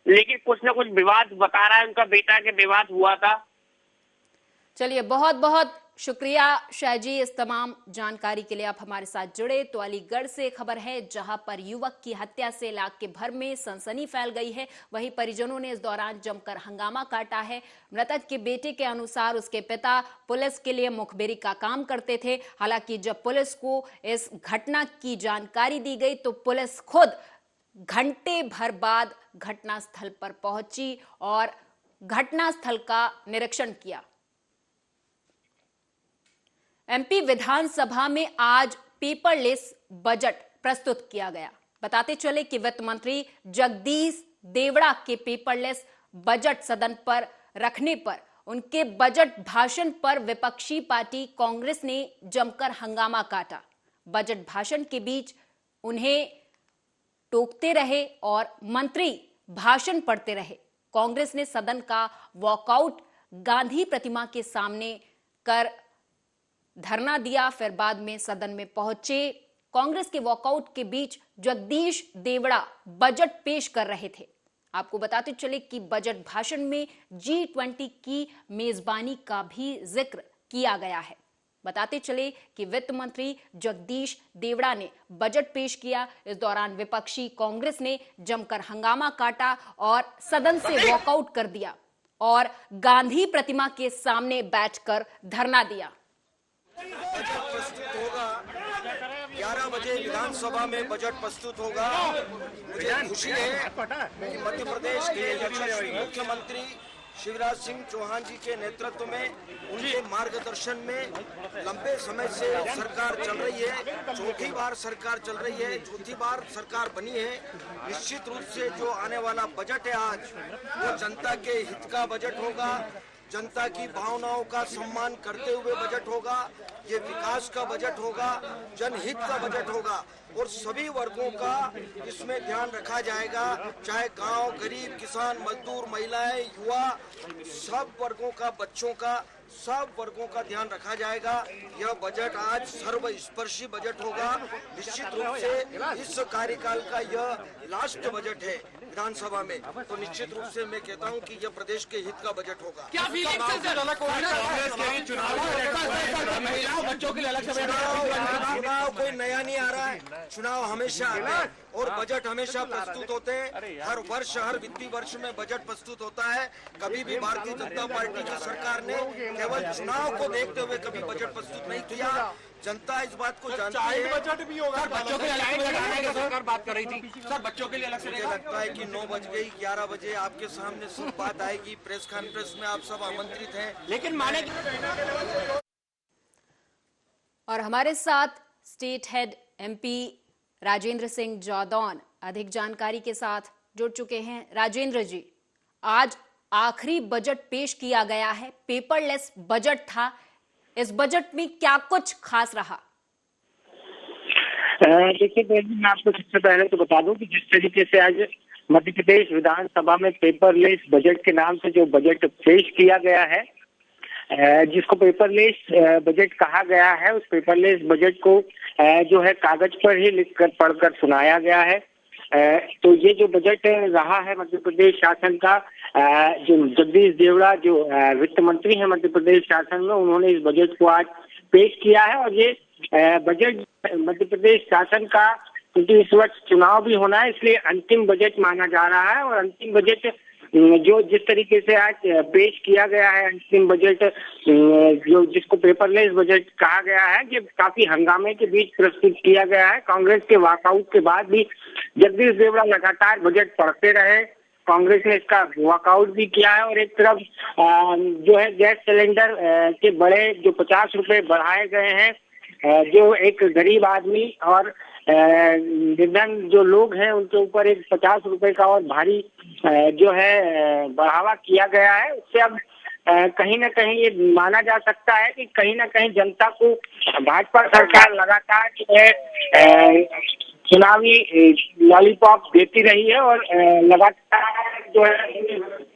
लेकिन कुछ न कुछ विवाद बता रहा है उनका बेटा के विवाद हुआ था। चलिए, बहुत बहुत शुक्रिया शाह जी इस तमाम जानकारी के लिए। आप हमारे साथ जुड़े। तो अलीगढ़ से खबर है, जहां पर युवक की हत्या से इलाके भर में सनसनी फैल गई है। वहीं परिजनों ने इस दौरान जमकर हंगामा काटा है। मृतक के बेटे के अनुसार उसके पिता पुलिस के लिए मुखबिरी का काम करते थे। हालांकि जब पुलिस को इस घटना की जानकारी दी गई तो पुलिस खुद घंटे भर बाद घटनास्थल पर पहुंची और घटनास्थल का निरीक्षण किया। एमपी विधानसभा में आज पेपरलेस बजट प्रस्तुत किया गया। बताते चले कि वित्त मंत्री जगदीश देवड़ा के पेपरलेस बजट सदन पर रखने पर उनके बजट भाषण पर विपक्षी पार्टी कांग्रेस ने जमकर हंगामा काटा। बजट भाषण के बीच उन्हें टोकते रहे और मंत्री भाषण पढ़ते रहे। कांग्रेस ने सदन का वॉकआउट गांधी प्रतिमा के सामने कर धरना दिया। फिर बाद में सदन में पहुंचे। कांग्रेस के वॉकआउट के बीच जगदीश देवड़ा बजट पेश कर रहे थे। आपको बताते चले कि बजट भाषण में G20 की मेजबानी का भी जिक्र किया गया है। बताते चले कि वित्त मंत्री जगदीश देवड़ा ने बजट पेश किया। इस दौरान विपक्षी कांग्रेस ने जमकर हंगामा काटा और सदन से वॉकआउट कर दिया और गांधी प्रतिमा के सामने बैठकर धरना दिया। बजट प्रस्तुत होगा 11 बजे विधानसभा में बजट प्रस्तुत होगा। मुझे खुशी है कि मध्य प्रदेश के यशस्वी मुख्यमंत्री शिवराज सिंह चौहान जी के नेतृत्व में, उनके मार्गदर्शन में लंबे समय से सरकार चल रही है। चौथी बार सरकार चल रही है, चौथी बार सरकार बनी है। निश्चित रूप से जो आने वाला बजट है आज, वो जनता के हित का बजट होगा, जनता की भावनाओं का सम्मान करते हुए बजट होगा। ये विकास का बजट होगा, जनहित का बजट होगा और सभी वर्गों का इसमें ध्यान रखा जाएगा। चाहे गांव, गरीब, किसान, मजदूर, महिलाएं, युवा, सब वर्गों का, बच्चों का, सब वर्गों का ध्यान रखा जाएगा। यह बजट आज सर्वस्पर्शी बजट होगा। निश्चित रूप से इस कार्यकाल का यह लास्ट बजट है विधानसभा में, तो निश्चित रूप से मैं कहता हूं कि यह प्रदेश के हित का बजट होगा। चुनाव कोई नया नहीं आ रहा है, चुनाव हमेशा आता है और बजट हमेशा प्रस्तुत होते हैं। हर वर्ष, हर वित्तीय वर्ष में बजट प्रस्तुत होता है। कभी भी भारतीय जनता पार्टी की सरकार ने केवल चुनाव को देखते हुए कभी बजट प्रस्तुत नहीं किया। जनता इस बात को जानती है। बजट भी होगा। बच्चों के लिए अलग से सरकार बात कर रही थी सर, बच्चों के लिए अलग से। मुझे लगता है कि 9 बज गई, 11 बजे आपके सामने सब बात आएगी। प्रेस कॉन्फ्रेंस में आप सब आमंत्रित हैं, लेकिन माने और हमारे साथ state head MP Rajendra Singh जौदौन अधिक जानकारी के साथ जुड़ चुके हैं। राजेंद्र जी, आज आखिरी बजट पेश किया गया है, पेपरलेस बजट था। इस बजट में क्या कुछ खास रहा? देखिए, मैं आपको सबसे पहले तो बता दूं कि जिस तरीके से आज मध्य प्रदेश विधानसभा में पेपरलेस बजट के नाम से जो बजट पेश किया गया है, जिसको पेपरलेस बजट कहा गया है, उस पेपरलेस बजट को जो है कागज पर ही लिखकर पढ़कर सुनाया गया है। तो ये जो बजट रहा है मध्य प्रदेश शासन का, जो जगदीश देवड़ा जो वित्त मंत्री है मध्य प्रदेश शासन में, उन्होंने इस बजट को आज पेश किया है। और ये बजट मध्य प्रदेश शासन का, क्योंकि इस वर्ष चुनाव भी होना है, इसलिए अंतिम बजट माना जा रहा है। और अंतिम बजट जो जिस तरीके से आज पेश किया गया है, अंतिम बजट जो जिसको पेपरलेस बजट कहा गया है, ये काफी हंगामे के बीच प्रस्तुत किया गया है। कांग्रेस के वॉकआउट के बाद भी जगदीश देवड़ा लगातार बजट पढ़ते रहे। कांग्रेस ने इसका वॉकआउट भी किया है। और एक तरफ जो है गैस सिलेंडर के बड़े जो 50 रुपए बढ़ाए गए हैं, जो एक गरीब आदमी और निर्धन जो लोग हैं उनके ऊपर एक 50 रुपए का और भारी जो है बढ़ावा किया गया है। उससे अब कहीं ना कहीं ये माना जा सकता है कि कहीं ना कहीं जनता को भाजपा सरकार लगातार जो है चुनावी लॉलीपॉप देती रही है और लगातार जो है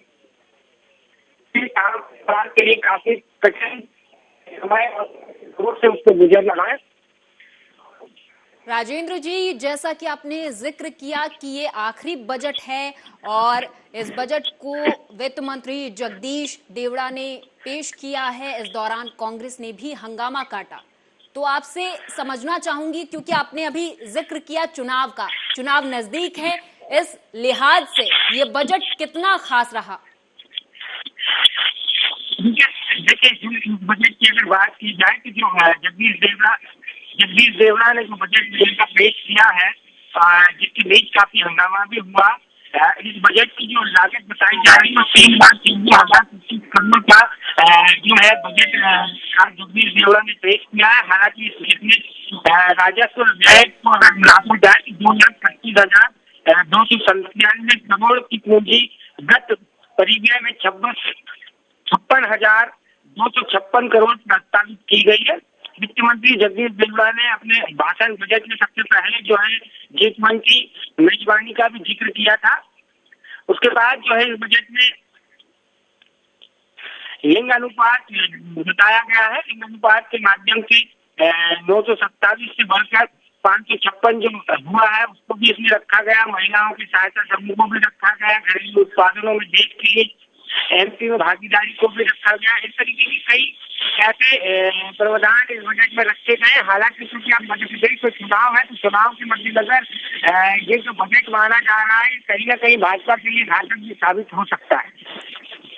काम के लिए काफी कठिन समय और से उसको गुजरना है। राजेंद्र जी, जैसा कि आपने जिक्र किया कि ये आखिरी बजट है और इस बजट को वित्त मंत्री जगदीश देवड़ा ने पेश किया है। इस दौरान कांग्रेस ने भी हंगामा काटा। तो आपसे समझना चाहूंगी, क्योंकि आपने अभी जिक्र किया चुनाव का, चुनाव नजदीक है, इस लिहाज से ये बजट कितना खास रहा? देखिए, बजट की अगर बात की जाए कि जो जगदीश देवड़ा ने जो बजट का पेश किया है, जिसके बीच काफी हंगामा भी हुआ। इस बजट की जो लागत बताई जा रही है 3,93,000 करोड़ का जो है बजट जगदीश देवड़ा ने पेश किया है। हालांकि इसमें राजस्व व्यय को अगर मिलाकर जाए 2,25,297 करोड़ की पूंजीगत परिव्यय में 56,256 करोड़ प्रस्तावित की गई है। वित्त मंत्री जगदीश देवड़ा ने अपने भाषण बजट में सबसे पहले जो है G20 की मेजबानी का भी जिक्र किया था। उसके बाद जो है इस बजट में लिंग अनुपात बताया गया है। लिंग अनुपात के माध्यम से 927 से बढ़कर 556 जो हुआ है उसको भी इसमें रखा गया। महिलाओं की सहायता समूह को भी रखा गया। घरेलू उत्पादनों में देश के लिए MP में भागीदारी को भी रखा गया। इस तरीके की कई ऐसे प्रावधान इस बजट में रखे गए। हालांकि क्योंकि अब मध्य प्रदेश में चुनाव है, तो चुनाव के मद्देनजर ये जो बजट माना जा रहा है कहीं ना कहीं भाजपा के लिए घातक भी साबित हो सकता है।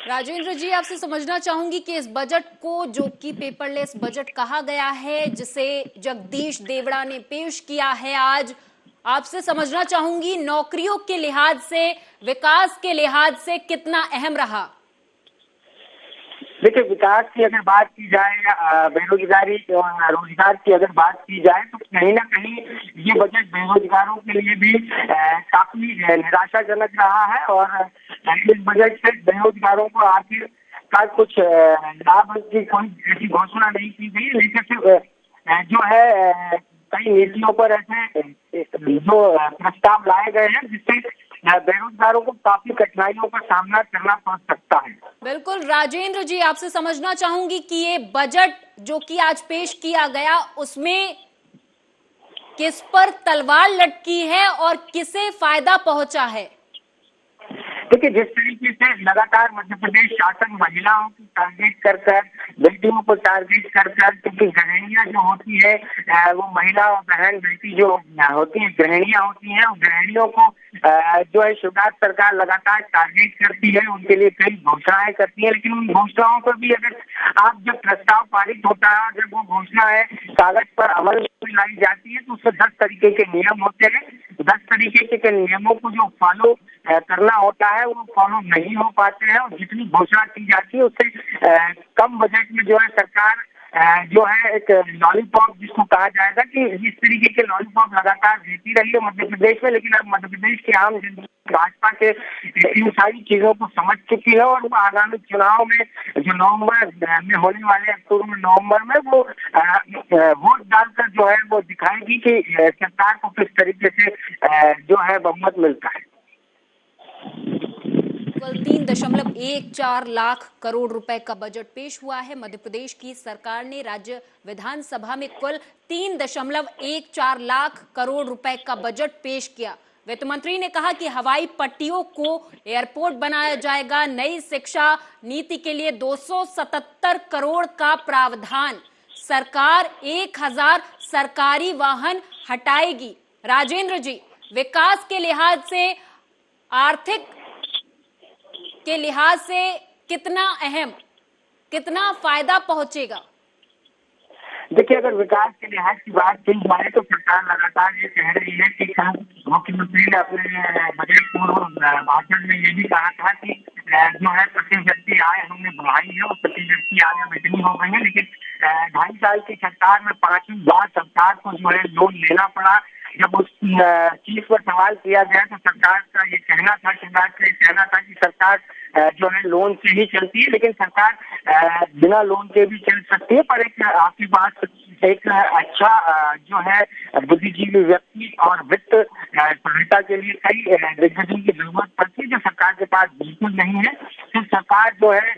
राजेंद्र जी, आपसे समझना चाहूंगी कि इस बजट को, जो कि पेपरलेस बजट कहा गया है, जिसे जगदीश देवड़ा ने पेश किया है आज, आपसे समझना चाहूंगी नौकरियों के लिहाज से, विकास के लिहाज से कितना अहम रहा? देखिए, विकास की अगर बात की जाए, बेरोजगारी और रोजगार की अगर बात की जाए, तो कहीं ना कहीं ये बजट बेरोजगारों के लिए भी काफी निराशाजनक रहा है। और इस बजट से बेरोजगारों को आखिरकार कुछ लाभ की कोई ऐसी घोषणा नहीं की गई, लेकिन सिर्फ जो है कई नीतियों पर ऐसे जो प्रस्ताव लाए गए हैं जिससे बेरोजगारों को काफी कठिनाइयों का सामना करना पड़ सकता है। बिल्कुल राजेंद्र जी, आपसे समझना चाहूंगी कि ये बजट जो कि आज पेश किया गया, उसमें किस पर तलवार लटकी है और किसे फायदा पहुंचा है? देखिए, जिस तरीके से लगातार मध्य प्रदेश शासन महिलाओं की टारगेट कर बेटियों को टारगेट कर क्योंकि गृहिणियां जो होती है वो महिला और बहन बेटी जो होती है गृहिणियां होती हैं, और गृहिणियों को जो है शिवराज सरकार लगातार टारगेट करती है, उनके लिए कई घोषणाएं करती है। लेकिन उन घोषणाओं पर भी अगर आप जब प्रस्ताव पारित होता है, जब वो घोषणा है कागज पर अमल में लाई जाती है, तो उससे 10 तरीके के नियम होते हैं। 10 तरीके के नियमों को जो फॉलो करना होता है वो फॉलो नहीं हो पाते हैं, और जितनी घोषणा की जाती है उससे कम बजट में जो है सरकार जो है एक लॉलीपॉप जिसको कहा जाएगा कि इस तरीके के लॉलीपॉप लगातार देती रही है मध्य प्रदेश में। लेकिन अब मध्य प्रदेश के आम जनता भाजपा के इन सारी चीजों को समझ चुकी है, और वो आगामी चुनाव में जो नवंबर में होने वाले अक्टूबर नवंबर में वो वोट डालकर जो है वो दिखाएगी कि सरकार को किस तरीके से जो है बहुमत मिलता है। 3.14 लाख करोड़ रुपए का बजट पेश हुआ है। मध्य प्रदेश की सरकार ने राज्य विधानसभा में कुल 3.14 लाख करोड़ रुपए का बजट पेश किया। वित्त मंत्री ने कहा कि हवाई पट्टियों को एयरपोर्ट बनाया जाएगा। नई शिक्षा नीति के लिए 277 करोड़ का प्रावधान। सरकार 1000 सरकारी वाहन हटाएगी। राजेंद्र जी, विकास के लिहाज से, आर्थिक के लिहाज से कितना अहम, कितना फायदा पहुंचेगा? देखिए, अगर विकास के लिहाज की बात की जाए तो सरकार लगातार ये कह रही है कि मुख्यमंत्री ने अपने बजट पूर्व भाषण में ये भी कहा था कि जो है प्रति व्यक्ति आय हमने बढ़ाई है और प्रति व्यक्ति आय में इतनी हो गई है। लेकिन 2.5 साल की सरकार में 5वीं बार सरकार को जो है लोन लेना पड़ा। जब उस चीज पर सवाल किया गया तो सरकार का ये कहना था, शिवराज का ये कहना था कि सरकार जो है लोन से ही चलती है, लेकिन सरकार बिना लोन के भी चल सकती है। पर एक आपकी बात, एक अच्छा जो है बुद्धिजीवी व्यक्ति और वित्त सहायता के लिए कई दिग्गजों की जरूरत पड़ती है, जो सरकार के पास बिल्कुल नहीं है। सिर्फ सरकार जो है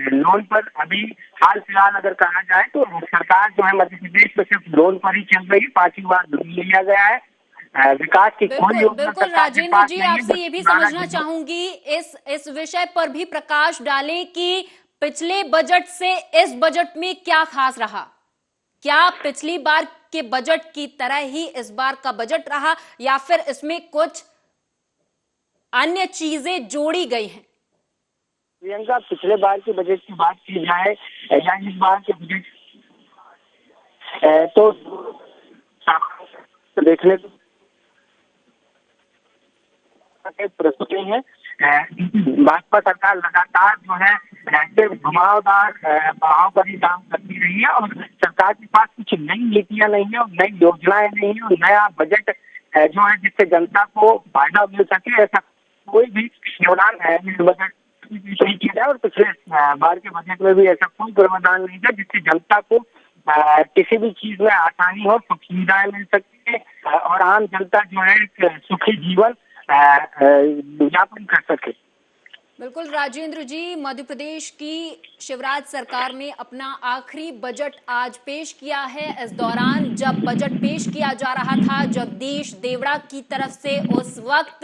लोन पर अभी हाल फिलहाल अगर कहा जाए तो सरकार जो है मध्य प्रदेश में सिर्फ लोन पर ही चल रही है। 5वीं बार लोन लिया गया है। विकास की कोई बिल्कुल योजना बिल्कुल सरकार के राजेंद्र पास जी, नहीं है। आपसे बस ये भी पुराना समझना जो- चाहूंगी, इस विषय पर भी प्रकाश डालें कि पिछले बजट से इस बजट में क्या खास रहा। क्या पिछली बार के बजट की तरह ही इस बार का बजट रहा या फिर इसमें कुछ अन्य चीजें जोड़ी गई हैं? प्रियंका, पिछले बार के बजट की बात की जाए या इस बार के बजट तो देखने को प्रस्तुति है। भाजपा सरकार लगातार जो है ऐसे घुमावदार बढ़ाव पर ही काम करती रही है और सरकार के पास कुछ नई नीतियां नहीं है और नई योजनाएं नहीं है और नया बजट जो है जिससे जनता को फायदा मिल सके, ऐसा कोई भी योगदान है इस बजट नहीं किया जाए। और पिछले बार के बजट में भी ऐसा कोई प्रावधान नहीं था जिससे जनता को किसी भी चीज में आसानी हो, सुख सुविधाएं मिल सके और आम जनता जो है एक सुखी जीवन यापन कर सके। बिल्कुल राजेंद्र जी, मध्य प्रदेश की शिवराज सरकार ने अपना आखिरी बजट आज पेश किया है। इस दौरान जब बजट पेश किया जा रहा था जगदीश देवड़ा की तरफ से, उस वक्त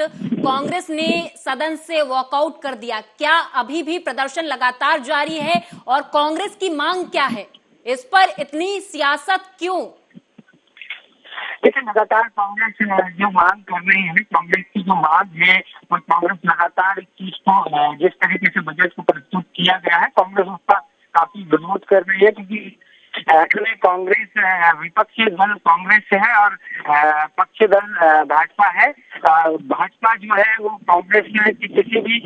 कांग्रेस ने सदन से वॉकआउट कर दिया। क्या अभी भी प्रदर्शन लगातार जारी है और कांग्रेस की मांग क्या है? इस पर इतनी सियासत क्यों? देखिए, लगातार कांग्रेस जो मांग कर रही है, कांग्रेस की जो मांग है और कांग्रेस लगातार इस चीज को जिस तरीके से बजट को प्रस्तुत किया गया है कांग्रेस उसका काफी विरोध कर रही है क्योंकि एक्चुअली कांग्रेस विपक्षी दल कांग्रेस है और पक्षी दल भाजपा है। भाजपा जो है वो कांग्रेस की किसी भी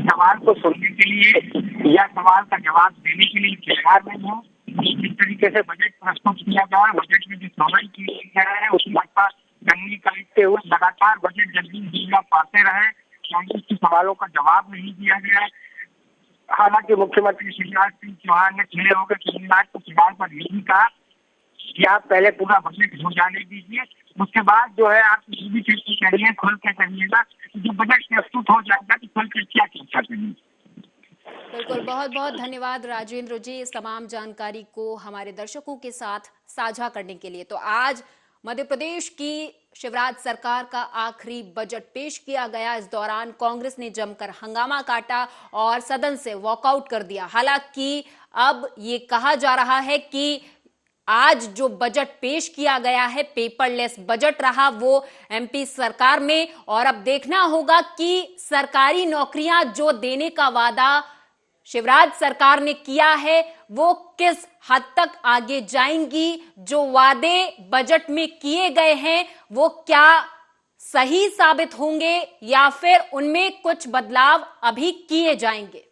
सवाल को सुनने के लिए या सवाल का जवाब देने के लिए तैयार नहीं है। जिस तरीके से बजट प्रस्तुत किया गया है, बजट में जो शामिल किया गया है उसमें भाजपा कंगी करते हुए लगातार बजट जल्दी दिया पाते रहे, कांग्रेस के सवालों का जवाब नहीं दिया गया। हालांकि मुख्यमंत्री शिवराज सिंह चौहान ने खड़े होकर तमिलनाडु के सवाल पर यही कहा कि आप पहले पूरा बजट हो जाने दीजिए, उसके बाद जो है आप किसी भी चीज की करिए, खुल के करिएगा। जब बजट प्रस्तुत हो जाएगा तो खुल के क्या चर्चा करेंगे। बिल्कुल, बहुत बहुत धन्यवाद राजेंद्र जी इस तमाम जानकारी को हमारे दर्शकों के साथ साझा करने के लिए। तो आज मध्य प्रदेश की शिवराज सरकार का आखिरी बजट पेश किया गया। इस दौरान कांग्रेस ने जमकर हंगामा काटा और सदन से वॉकआउट कर दिया। हालांकि अब ये कहा जा रहा है कि आज जो बजट पेश किया गया है पेपरलेस बजट रहा वो एमपी सरकार में, और अब देखना होगा कि सरकारी नौकरियां जो देने का वादा शिवराज सरकार ने किया है वो किस हद तक आगे जाएंगी। जो वादे बजट में किए गए हैं वो क्या सही साबित होंगे या फिर उनमें कुछ बदलाव अभी किए जाएंगे।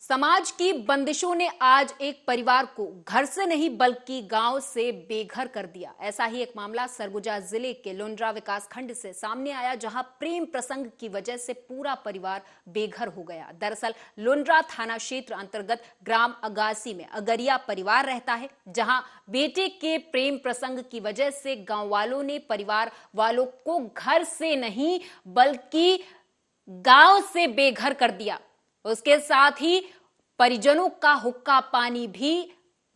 समाज की बंदिशों ने आज एक परिवार को घर से नहीं बल्कि गांव से बेघर कर दिया। ऐसा ही एक मामला सरगुजा जिले के लुंड्रा विकास खंड से सामने आया, जहां प्रेम प्रसंग की वजह से पूरा परिवार बेघर हो गया। दरअसल लुंड्रा थाना क्षेत्र अंतर्गत ग्राम अगासी में अगरिया परिवार रहता है, जहां बेटे के प्रेम प्रसंग की वजह से गांव वालों ने परिवार वालों को घर से नहीं बल्कि गांव से बेघर कर दिया। उसके साथ ही परिजनों का हुक्का पानी भी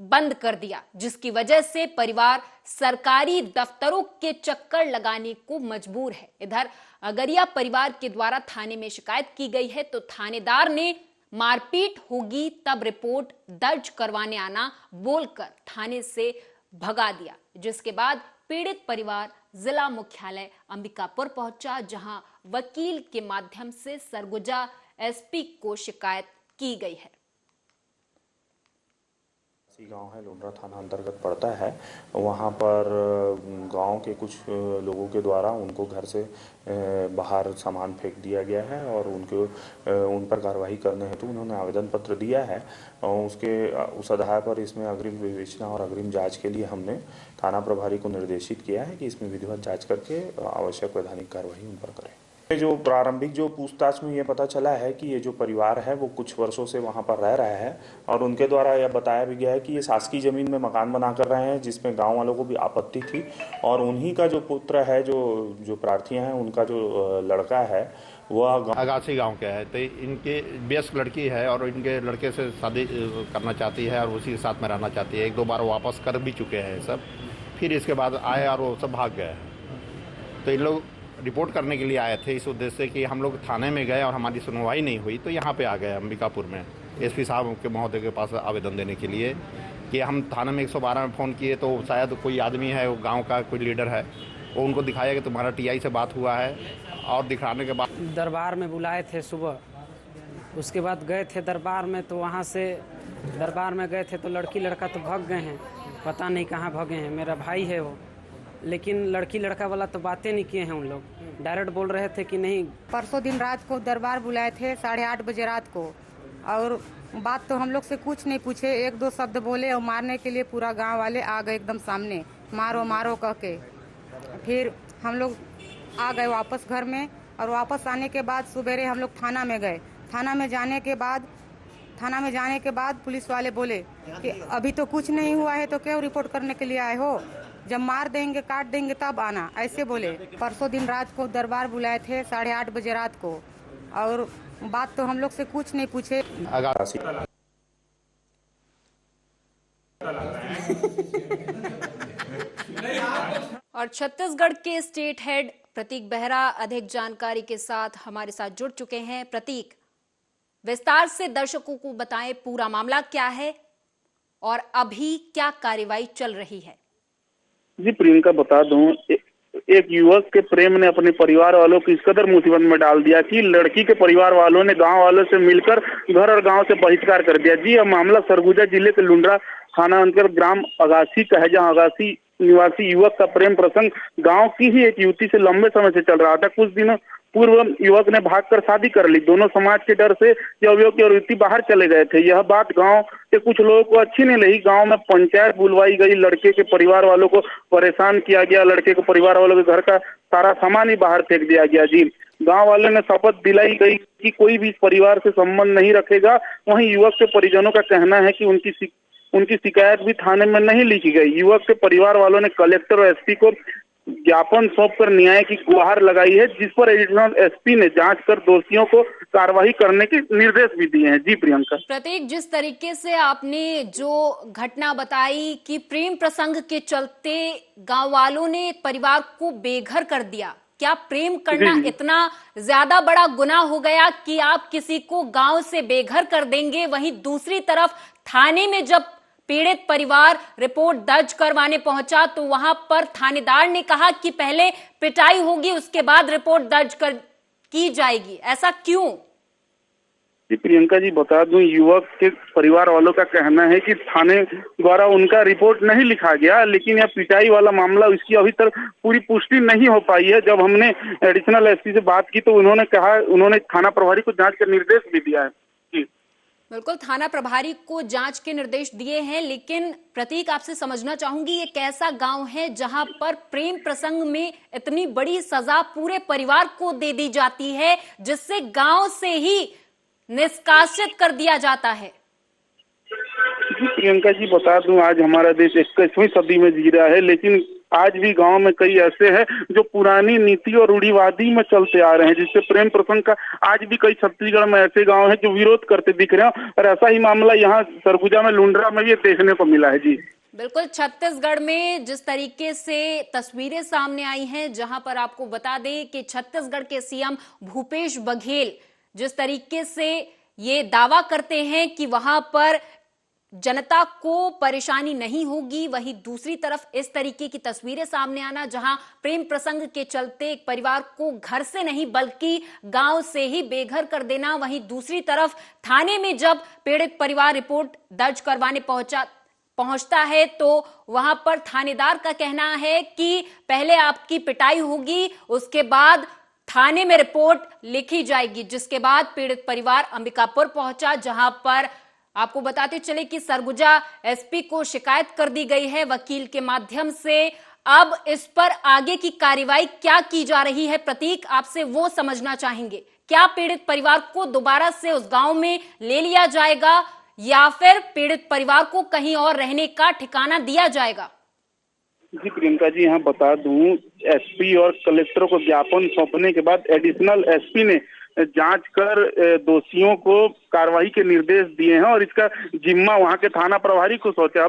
बंद कर दिया, जिसकी वजह से परिवार सरकारी दफ्तरों के चक्कर लगाने को मजबूर है। इधर अगरिया परिवार के द्वारा थाने में शिकायत की गई है तो थानेदार ने मारपीट होगी तब रिपोर्ट दर्ज करवाने आना बोलकर थाने से भगा दिया, जिसके बाद पीड़ित परिवार जिला मुख्यालय अंबिकापुर पहुंचा, जहां वकील के माध्यम से सरगुजा एसपी को शिकायत की गई है। गांव है, लुंड्रा थाना अंतर्गत पड़ता है। वहां पर गांव के कुछ लोगों के द्वारा उनको घर से बाहर सामान फेंक दिया गया है और उन पर कार्रवाई करने हेतु उन्होंने आवेदन पत्र दिया है। और उस आधार पर इसमें अग्रिम विवेचना और अग्रिम जांच के लिए हमने थाना प्रभारी को निर्देशित किया है कि इसमें विधिवत जांच करके आवश्यक वैधानिक कार्रवाई उन पर करें। जो प्रारंभिक जो पूछताछ में ये पता चला है कि ये जो परिवार है वो कुछ वर्षों से वहाँ पर रह रहा है और उनके द्वारा यह बताया भी गया है कि ये शासकीय ज़मीन में मकान बना कर रहे हैं, जिसमें गांव वालों को भी आपत्ति थी और उन्हीं का जो पुत्र है, जो प्रार्थी हैं, उनका जो लड़का है वह अगासी गांव के है। तो इनके वयस्क लड़की है और इनके लड़के से शादी करना चाहती है और उसी के साथ में रहना चाहती है। 1-2 बार वापस कर भी चुके हैं सब, फिर इसके बाद आए और वो सब भाग गए। तो इन लोग रिपोर्ट करने के लिए आए थे इस उद्देश्य से कि हम लोग थाने में गए और हमारी सुनवाई नहीं हुई, तो यहाँ पे आ गए अंबिकापुर में एसपी साहब के महोदय के पास आवेदन देने के लिए कि हम थाने में 112 में फ़ोन किए तो शायद कोई आदमी है, वो गांव का कोई लीडर है, वो उनको दिखाया कि तुम्हारा टीआई से बात हुआ है और दिखाने के बाद दरबार में बुलाए थे सुबह। उसके बाद गए थे दरबार में, तो वहाँ से दरबार में गए थे तो लड़की लड़का तो भाग गए हैं, पता नहीं कहाँ भागे हैं। मेरा भाई है वो, लेकिन लड़की लड़का वाला तो बातें नहीं किए हैं। उन लोग डायरेक्ट बोल रहे थे कि नहीं। परसों दिन रात को दरबार बुलाए थे 8:30 बजे रात को, और बात तो हम लोग से कुछ नहीं पूछे, 1-2 शब्द बोले और मारने के लिए पूरा गांव वाले आ गए एकदम सामने, मारो मारो कह के। फिर हम लोग आ गए वापस घर में, और वापस आने के बाद सुबेरे हम लोग थाना में गए। थाना में जाने के बाद पुलिस वाले बोले कि अभी तो कुछ नहीं हुआ है, तो क्यों रिपोर्ट करने के लिए आए हो, जब मार देंगे काट देंगे तब आना, ऐसे बोले। परसों दिन रात को दरबार बुलाए थे 8:30 बजे रात को, और बात तो हम लोग से कुछ नहीं पूछे। और छत्तीसगढ़ के स्टेट हेड प्रतीक बेहरा अधिक जानकारी के साथ हमारे साथ जुड़ चुके हैं। प्रतीक, विस्तार से दर्शकों को बताएं पूरा मामला क्या है और अभी क्या कार्रवाई चल रही है। जी प्रियंका, बता दूं, एक युवक के प्रेम ने अपने परिवार वालों को इस कदर मुसीबत में डाल दिया कि लड़की के परिवार वालों ने गांव वालों से मिलकर घर और गांव से बहिष्कार कर दिया। जी, यह मामला सरगुजा जिले के लुंड्रा थाना अंतर्गत ग्राम अगासी का है, जहां अगासी निवासी युवक का प्रेम प्रसंग गांव की ही एक युवती से लंबे समय से चल रहा था। कुछ दिनों पूर्व युवक ने भागकर शादी कर ली। दोनों समाज के डर से युवक और युवती बाहर चले गए थे। यह बात गांव के कुछ लोगों को अच्छी नहीं लगी। गांव में पंचायत बुलवाई गई, लड़के के परिवार वालों को परेशान किया गया, लड़के के परिवार वालों के घर का सारा सामान ही बाहर फेंक दिया गया। जी, गांव वालों ने शपथ दिलाई गई कि कोई भी इस परिवार से संबंध नहीं रखेगा। वहीं युवक के परिजनों का कहना है कि उनकी शिकायत भी थाने में नहीं लिखी गई। युवक के परिवार वालों ने कलेक्टर और एसपी को ज्ञापन सौंपकर न्याय की गुहार लगाई है, जिस पर एडिशनल एसपी ने जांच कर दोषियों को कार्रवाई करने के निर्देश भी दिए हैं। जी प्रियंका। प्रतीक, जिस तरीके से आपने जो घटना बताई कि प्रेम प्रसंग के चलते गांव वालों ने परिवार को बेघर कर दिया, क्या प्रेम करना इतना ज्यादा बड़ा गुनाह हो गया कि आप किसी को गांव से बेघर कर देंगे? वहीं दूसरी तरफ थाने में जब पीड़ित परिवार रिपोर्ट दर्ज करवाने पहुंचा तो वहां पर थानेदार ने कहा कि पहले पिटाई होगी, उसके बाद रिपोर्ट दर्ज की जाएगी। ऐसा क्यों? जी प्रियंका जी, बता दूं, युवक के परिवार वालों का कहना है कि थाने द्वारा उनका रिपोर्ट नहीं लिखा गया, लेकिन यह पिटाई वाला मामला इसकी अभी तक पूरी पुष्टि नहीं हो पाई है। जब हमने एडिशनल एसपी से बात की तो उन्होंने थाना प्रभारी को जांच का निर्देश भी दिया है। बिल्कुल, थाना प्रभारी को जांच के निर्देश दिए हैं, लेकिन प्रतीक, आपसे समझना चाहूंगी, ये कैसा गांव है जहां पर प्रेम प्रसंग में इतनी बड़ी सजा पूरे परिवार को दे दी जाती है, जिससे गांव से ही निष्कासित कर दिया जाता है? जी प्रियंका जी, बता दूं, आज हमारा देश 21वीं सदी में जी रहा है, लेकिन आज भी गांव में कई ऐसे हैं जो पुरानी नीति और रूढ़िवादी में चलते आ रहे हैं, जिससे प्रेम प्रसंग का आज भी कई छत्तीसगढ़ में ऐसे गांव हैं जो विरोध करते दिख रहे हैं। और ऐसा ही मामला यहाँ सरगुजा में, लुंड्रा में भी देखने को मिला है। जी बिल्कुल, छत्तीसगढ़ में जिस तरीके से तस्वीरें सामने आई हैं, जहां पर आपको बता दें कि छत्तीसगढ़ के सीएम भूपेश बघेल जिस तरीके से ये दावा करते हैं कि वहां पर जनता को परेशानी नहीं होगी, वहीं दूसरी तरफ इस तरीके की तस्वीरें सामने आना जहां प्रेम प्रसंग के चलते एक परिवार को घर से नहीं बल्कि गांव से ही बेघर कर देना। वहीं दूसरी तरफ थाने में जब पीड़ित परिवार रिपोर्ट दर्ज करवाने पहुंचता है तो वहां पर थानेदार का कहना है कि पहले आपकी पिटाई होगी, उसके बाद थाने में रिपोर्ट लिखी जाएगी। जिसके बाद पीड़ित परिवार अंबिकापुर पहुंचा, जहां पर आपको बताते चले कि सरगुजा एसपी को शिकायत कर दी गई है। वकील के माध्यम से अब इस पर आगे की कार्रवाई क्या की जा रही है प्रतीक, आपसे वो समझना चाहेंगे। क्या पीड़ित परिवार को दोबारा से उस गांव में ले लिया जाएगा या फिर पीड़ित परिवार को कहीं और रहने का ठिकाना दिया जाएगा? जी प्रियंका जी, यहाँ बता दूं, एसपी और कलेक्टर को ज्ञापन सौंपने के बाद एडिशनल एसपी ने जांच कर दोषियों को कार्रवाई के निर्देश दिए हैं और इसका जिम्मा वहां के थाना प्रभारी को सौंपा।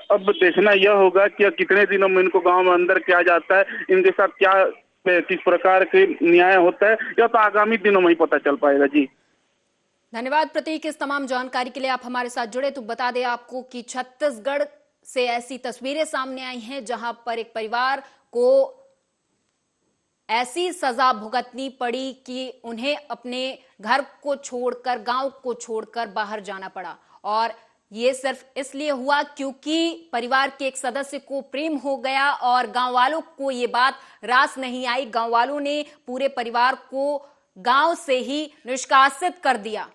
अब देखना यह होगा कि कितने दिनों में इनको गांव में अंदर किया जाता है, इनके साथ क्या किस प्रकार के न्याय होता है, यह तो आगामी दिनों में ही पता चल पाएगा। जी धन्यवाद प्रतीक, इस तमाम जानकारी के लिए। आप हमारे साथ जुड़े तो बता दें आपको कि छत्तीसगढ़ से ऐसी तस्वीरें सामने आई हैं जहां पर एक परिवार को ऐसी सजा भुगतनी पड़ी कि उन्हें अपने घर को छोड़कर, गांव को छोड़कर बाहर जाना पड़ा। और ये सिर्फ इसलिए हुआ क्योंकि परिवार के एक सदस्य को प्रेम हो गया और गांव वालों को ये बात रास नहीं आई। गांव वालों ने पूरे परिवार को गांव से ही निष्कासित कर दिया।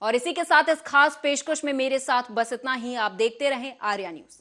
और इसी के साथ इस खास पेशकश में मेरे साथ बस इतना ही। आप देखते रहें आर्या न्यूज।